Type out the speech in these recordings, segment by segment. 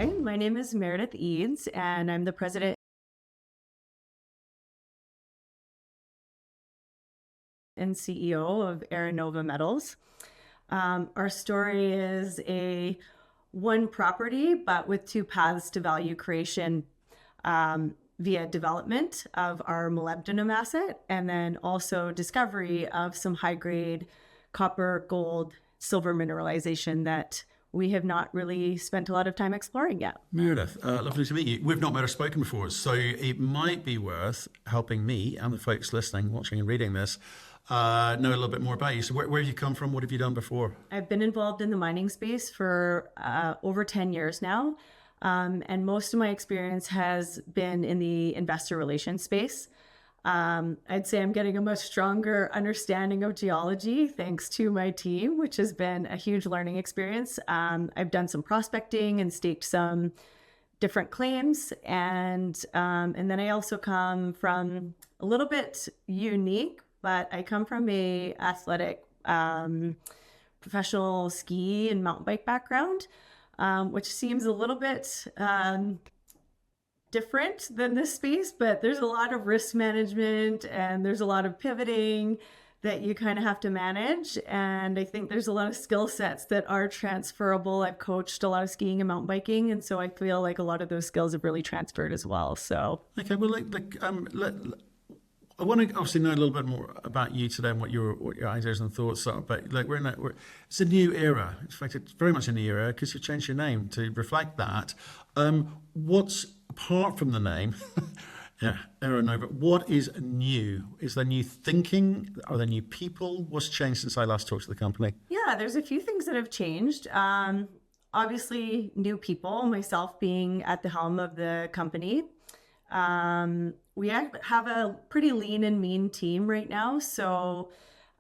Hi, my name is Meredith Eades, and I'm the president and CEO of EraNova Metals. Our story is a one property, but with two paths to value creation via development of our molybdenum asset, and then also discovery of some high-grade copper, gold, silver mineralization that we have not really spent a lot of time exploring yet. Meredith, lovely to meet you. We've not met or spoken before, so it might be worth helping me and the folks listening, watching and reading this, know a little bit more about you. So where have you come from? What have you done before? I've been involved in the mining space for over 10 years now, and most of my experience has been in the investor relations space. I'd say I'm getting a much stronger understanding of geology thanks to my team, which has been a huge learning experience. I've done some prospecting and staked some different claims, and then I also come from a little bit unique, but I come from a athletic professional ski and mountain bike background, which seems a little bit different than this space, but there's a lot of risk management and there's a lot of pivoting that you kind of have to manage. And I think there's a lot of skill sets that are transferable. I've coached a lot of skiing and mountain biking, and so I feel like a lot of those skills have really transferred as well. So okay, well, I want to obviously know a little bit more about you today and what your ideas and thoughts are. But like it's a new era. In fact, it's very much a new era because you changed your name to reflect that. What's apart from the name, EraNova, what is new? Is there new thinking? Are there new people? What's changed since I last talked to the company? Yeah, there's a few things that have changed. Obviously, new people, myself being at the helm of the company. We have a pretty lean and mean team right now. So,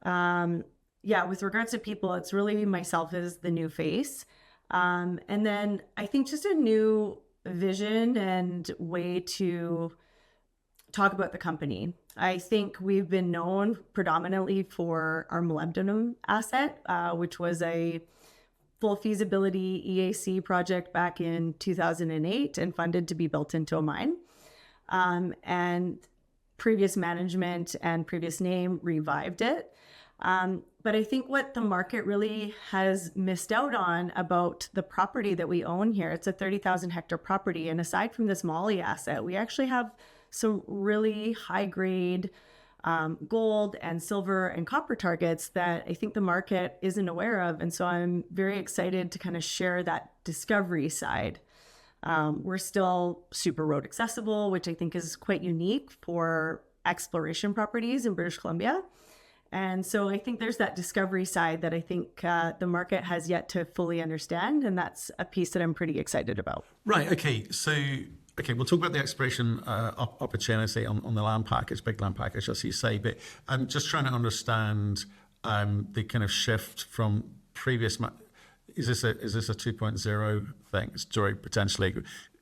with regards to people, it's really myself as the new face. And then I think just a new vision and way to talk about the company. I think we've been known predominantly for our molybdenum asset, which was a full feasibility EAC project back in 2008 and funded to be built into a mine. And previous management and previous name revived it. But I think what the market really has missed out on about the property that we own here, it's a 30,000 hectare property. And aside from this moly asset, we actually have some really high grade gold and silver and copper targets that I think the market isn't aware of. And so I'm very excited to kind of share that discovery side. We're still super road accessible, which I think is quite unique for exploration properties in British Columbia. And so I think there's that discovery side that I think the market has yet to fully understand. And that's a piece that I'm pretty excited about. Right. Okay. So, we'll talk about the exploration opportunity on the land package, big land package, as you say. But I'm just trying to understand the kind of shift from previous... Is this a 2.0 thing? Sorry, potentially.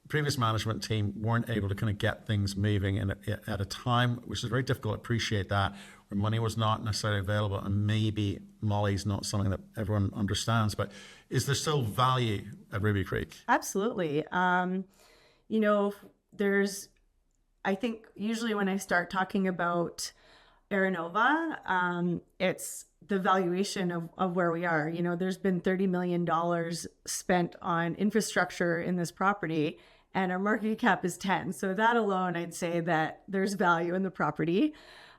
Previous management team weren't able to kind of get things moving at a time, which is very difficult. I appreciate that, where money was not necessarily available, and maybe moly's not something that everyone understands. But is there still value at Ruby Creek? Absolutely. I think usually when I start talking about EraNova, it's the valuation of where we are. There's been $30 million spent on infrastructure in this property, and our market cap is 10. So that alone, I'd say that there's value in the property.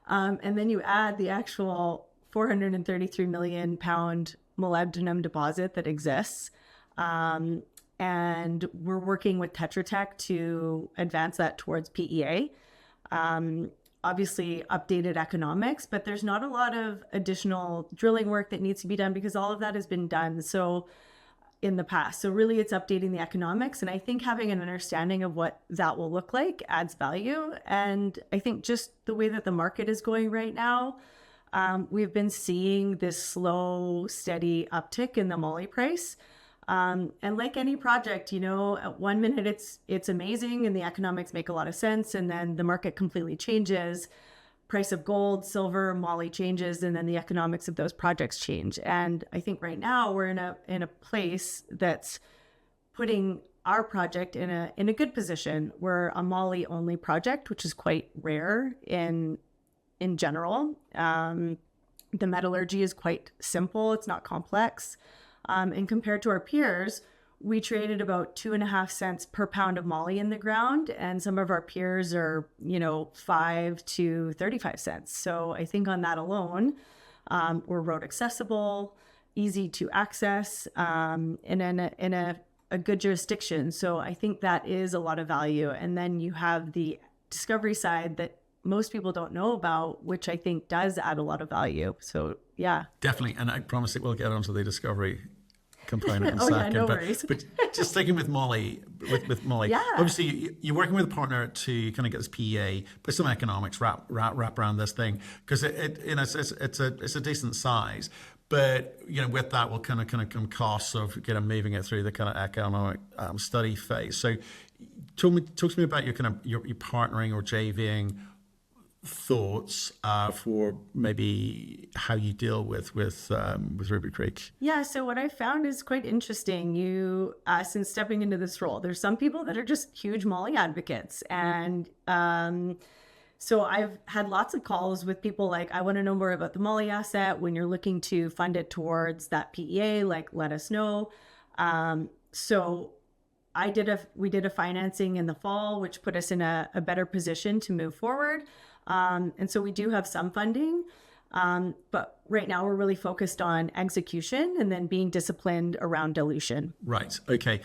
And then you add the actual 433 million pound molybdenum deposit that exists. And we're working with Tetra Tech to advance that towards PEA. Obviously updated economics, but there's not a lot of additional drilling work that needs to be done because all of that has been done in the past. So really it's updating the economics. And I think having an understanding of what that will look like adds value. And I think just the way that the market is going right now, we've been seeing this slow, steady uptick in the moly price. And like any project, at 1 minute it's amazing and the economics make a lot of sense, and then the market completely changes. Price of gold, silver, moly changes, and then the economics of those projects change. And I think right now we're in a place that's putting our project in a good position. We're a moly only project, which is quite rare in general. The metallurgy is quite simple. It's not complex. And compared to our peers, we traded about 2.5 cents per pound of moly in the ground, and some of our peers are, 5 to 35 cents. So I think on that alone, we're road accessible, easy to access, and in a good jurisdiction. So I think that is a lot of value. And then you have the discovery side that most people don't know about, which I think does add a lot of value. So yeah. Definitely. And I promise that we'll get onto the discovery component in a Oh, yeah, second. no worries. But just sticking with Molly, Yeah. obviously you're working with a partner to kind of get this PEA, put some economics wrap around this thing, because it's a decent size. But with that will kind of come costs of moving it through the kind of economic study phase. So talk to me about your partnering or JVing thoughts for maybe how you deal with Ruby Creek. Yeah, so what I found is quite interesting. Since stepping into this role, there's some people that are just huge moly advocates, and so I've had lots of calls with people like, I want to know more about the moly asset. When you're looking to fund it towards that PEA, let us know. So we did a financing in the fall, which put us in a better position to move forward. And so we do have some funding, but right now we're really focused on execution and then being disciplined around dilution. Right. Okay.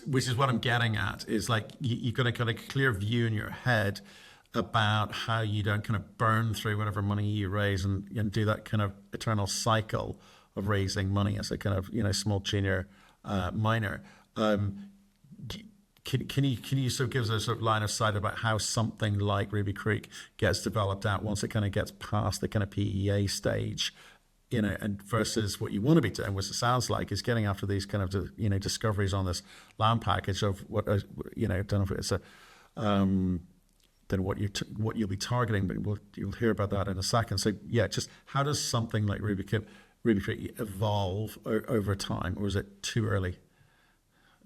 Which is what I'm getting at is you've got a kind of clear view in your head about how you don't kind of burn through whatever money you raise and do that kind of eternal cycle of raising money as a kind of small junior miner. Can you sort of give us a sort of line of sight about how something like Ruby Creek gets developed out once it kind of gets past the kind of PEA stage, and versus what you want to be doing, which it sounds like is getting after these kind of discoveries on this land package of what I don't know if it's then what you'll be targeting, but you'll hear about that in a second. So yeah, just how does something like Ruby Creek evolve over time, or is it too early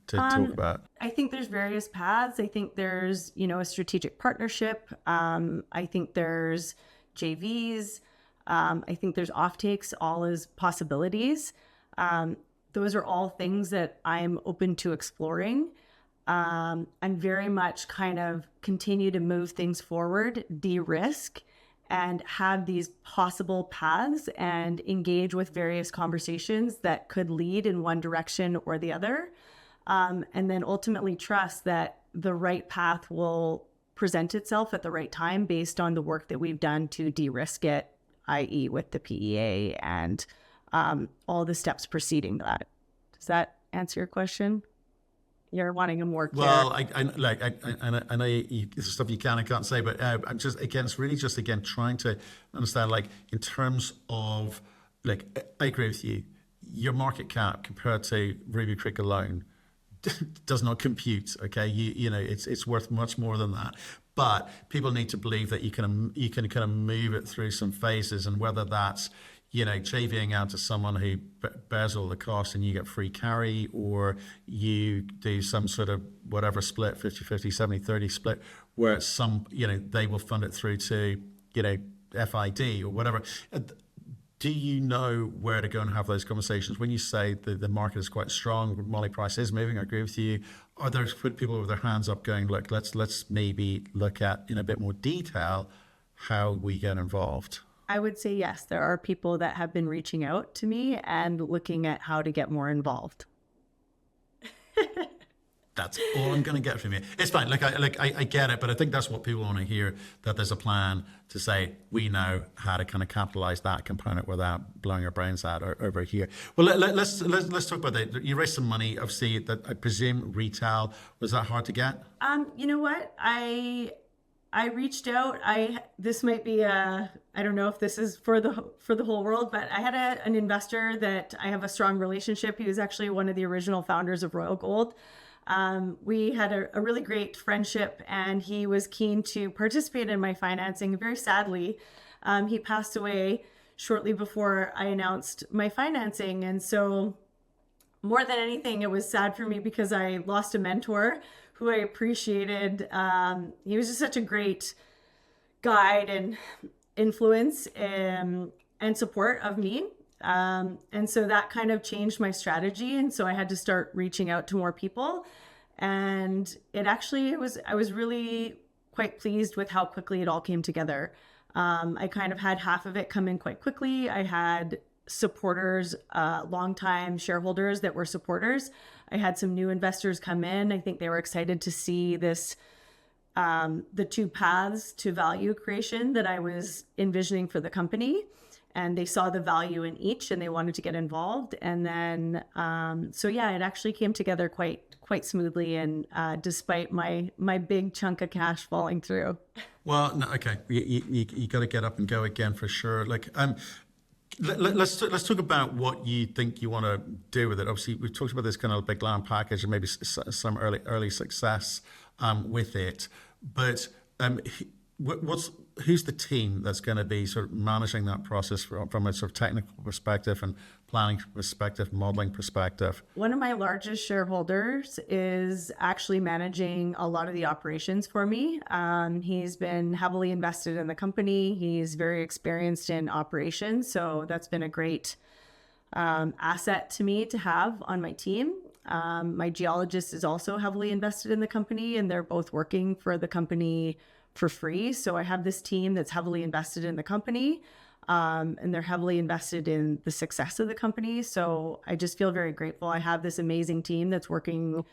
to talk about? I think there's various paths. I think there's, a strategic partnership. I think there's JVs. I think there's offtakes, all as possibilities. Those are all things that I'm open to exploring. And very much kind of continue to move things forward, de-risk, and have these possible paths and engage with various conversations that could lead in one direction or the other. And then ultimately trust that the right path will present itself at the right time based on the work that we've done to de-risk it, i.e. with the PEA and all the steps preceding that. Does that answer your question? You're wanting a more clear... Well, I know there's stuff you can and can't say, but I'm just, again, it's really just, again, trying to understand, in terms of, I agree with you, your market cap compared to Ruby Creek alone does not compute. Okay, it's worth much more than that. But people need to believe that you can kind of move it through some phases, and whether that's JVing out to someone who bears all the costs and you get free carry, or you do some sort of whatever split, 50-50, 70-30 split, where they will fund it through to FID or whatever. Do you know where to go and have those conversations? When you say the market is quite strong, moly price is moving, I agree with you. Are there people with their hands up going, look, let's maybe look at in a bit more detail how we get involved? I would say yes. There are people that have been reaching out to me and looking at how to get more involved. That's all I'm going to get from you. It's fine. I get it, but I think that's what people want to hear, that there's a plan to say, we know how to kind of capitalize that component without blowing our brains out over here. Well, let's talk about that. You raised some money. Obviously, that I presume retail, was that hard to get? You know what? I reached out. This might be I don't know if this is for the whole world, but I had an investor that I have a strong relationship. He was actually one of the original founders of Royal Gold. We had a really great friendship, and he was keen to participate in my financing. Very sadly, he passed away shortly before I announced my financing. And so more than anything, it was sad for me because I lost a mentor who I appreciated. He was just such a great guide and influence and support of me. And so that kind of changed my strategy. And so I had to start reaching out to more people. And I was really quite pleased with how quickly it all came together. I kind of had half of it come in quite quickly. I had supporters, longtime shareholders that were supporters. I had some new investors come in. I think they were excited to see this, the two paths to value creation that I was envisioning for the company. And they saw the value in each and they wanted to get involved. And then, so yeah, it actually came together quite smoothly. And despite my big chunk of cash falling through. Well, no, okay, you got to get up and go again for sure. Like, let's talk about what you think you want to do with it. Obviously, we've talked about this kind of big land package and maybe some early success with it. But who's the team that's going to be sort of managing that process from a sort of technical perspective and planning perspective, modeling perspective? One of my largest shareholders is actually managing a lot of the operations for me. He's been heavily invested in the company. He's very experienced in operations. So that's been a great asset to me to have on my team. My geologist is also heavily invested in the company, and they're both working for the company for free. So I have this team that's heavily invested in the company, and they're heavily invested in the success of the company. So I just feel very grateful. I have this amazing team that's working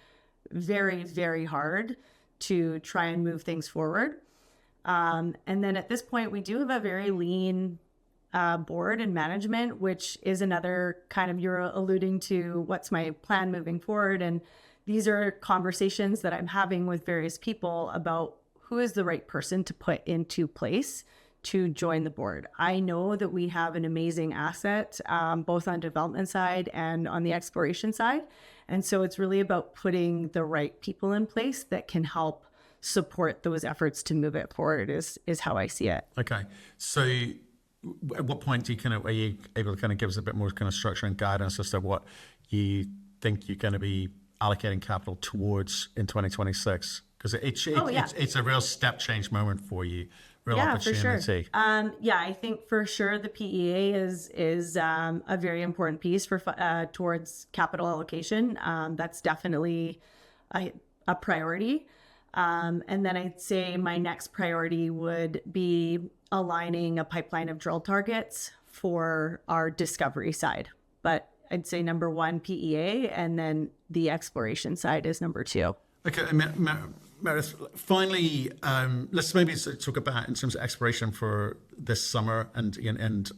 very, very hard to try and move things forward. And then at this point, we do have a very lean board and management, which is another kind of, you're alluding to what's my plan moving forward. And these are conversations that I'm having with various people about who is the right person to put into place to join the board. I know that we have an amazing asset, both on development side and on the exploration side. And so it's really about putting the right people in place that can help support those efforts to move it forward is how I see it. Okay. So at what point are you able to kind of give us a bit more kind of structure and guidance as to what you think you're going to be allocating capital towards in 2026? Because it's a real step change moment for you, real opportunity. For sure. I think for sure the PEA is a very important piece for towards capital allocation. That's definitely a priority. And then I'd say my next priority would be aligning a pipeline of drill targets for our discovery side. But I'd say number one, PEA, and then the exploration side is number two. Okay, Meredith, finally, let's maybe talk about in terms of exploration for this summer and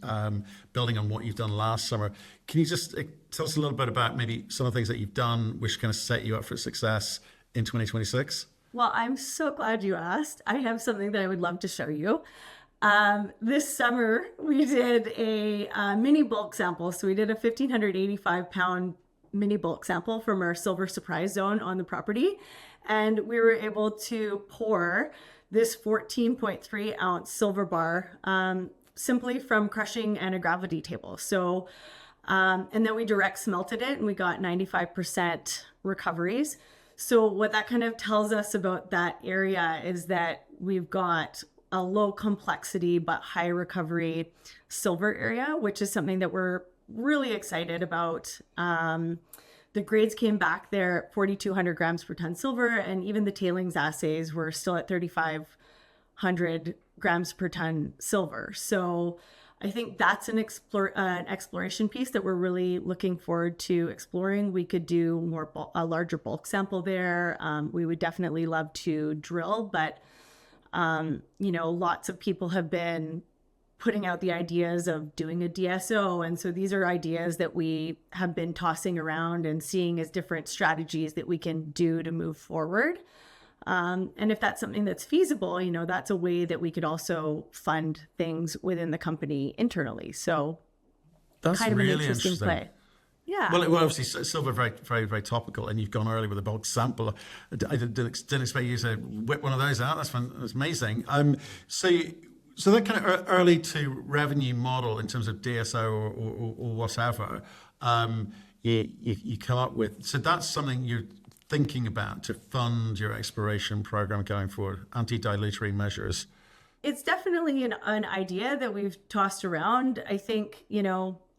building on what you've done last summer. Can you just tell us a little bit about maybe some of the things that you've done which kind of set you up for success in 2026? Well, I'm so glad you asked. I have something that I would love to show you. This summer, we did a mini bulk sample. So we did a 1,585 pound mini bulk sample from our silver surprise zone on the property. And we were able to pour this 14.3 ounce silver bar simply from crushing and a gravity table. So, and then we direct smelted it and we got 95% recoveries. So what that kind of tells us about that area is that we've got a low complexity but high recovery silver area, which is something that we're really excited about. The grades came back there at 4,200 grams per ton silver, and even the tailings assays were still at 3,500 grams per ton silver. So I think that's an exploration piece that we're really looking forward to exploring. We could do a larger bulk sample there. We would definitely love to drill, but lots of people have been putting out the ideas of doing a DSO. And so these are ideas that we have been tossing around and seeing as different strategies that we can do to move forward. And if that's something that's feasible, that's a way that we could also fund things within the company internally. So that's kind of really an interesting play. Yeah. Well, obviously, silver very, very, very topical, and you've gone early with a bulk sample. I didn't expect you to whip one of those out. That's amazing. So that kind of early to revenue model in terms of DSO or whatever, you come up with. So that's something you're thinking about to fund your exploration program going forward, anti-dilatory measures. It's definitely an idea that we've tossed around. I think,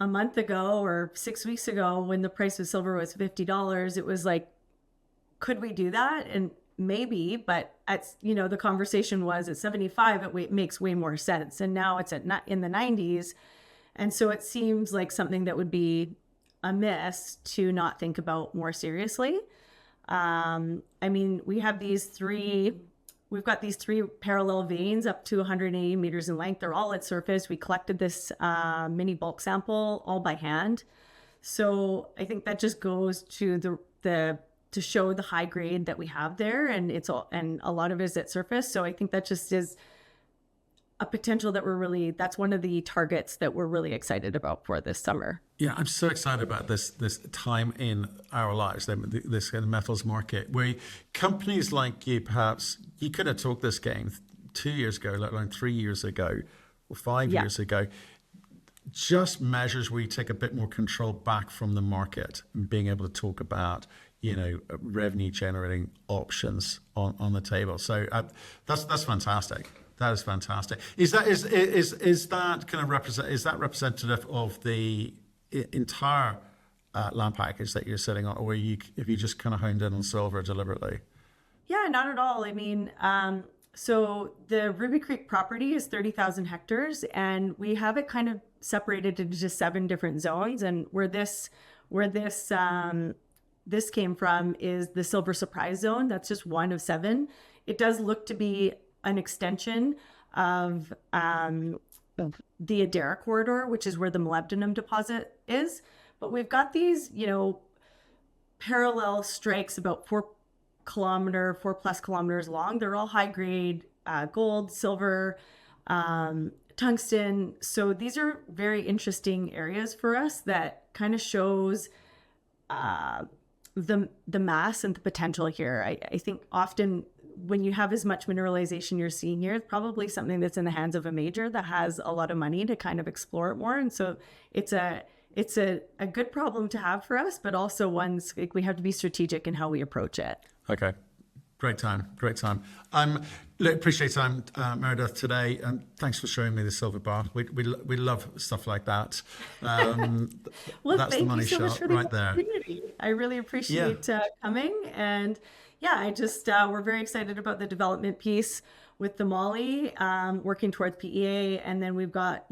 a month ago or 6 weeks ago when the price of silver was $50, it was like, could we do that? And maybe, but the conversation was at 75, it makes way more sense. And now it's in the 90s. And so it seems like something that would be amiss to not think about more seriously. We've got these three parallel veins up to 180 meters in length. They're all at surface. We collected this mini bulk sample all by hand. So I think that just goes to to show the high grade that we have there, and a lot of it is at surface. So I think that just is a potential that that's one of the targets that we're really excited about for this summer. Yeah, I'm so excited about this time in our lives, this kind of metals market, where companies like you, perhaps you could have talked this game 2 years ago, let alone 3 years ago, or 5 years ago. Just measures where you take a bit more control back from the market and being able to talk about, revenue generating options on the table. So that's fantastic. That is fantastic. Is that kind of representative of the entire land package that you're sitting on, or if you just kind of honed in on silver deliberately? Yeah, not at all. So the Ruby Creek property is 30,000 hectares, and we have it kind of separated into just 7 different zones. And where this came from is the Silver Surprise Zone. That's just one of 7. It does look to be an extension of the Adara corridor, which is where the molybdenum deposit is. But we've got these, parallel strikes about 4+ kilometers long. They're all high grade gold, silver, tungsten. So these are very interesting areas for us that kind of shows the mass and the potential here. I think often when you have as much mineralization you're seeing here, it's probably something that's in the hands of a major that has a lot of money to kind of explore it more. And so it's a good problem to have for us, but also we have to be strategic in how we approach it. Okay. Great time. Appreciate time, Meredith, today, and thanks for showing me the silver bar. We love stuff like that. Well, that's thank the money you so shot much for the right there. opportunity. I really appreciate coming, and we're very excited about the development piece with the Moly, working towards PEA, and then we've got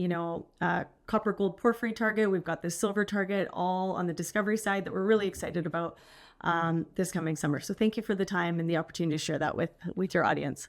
copper gold porphyry target. We've got this silver target, all on the discovery side that we're really excited about this coming summer. So thank you for the time and the opportunity to share that with your audience.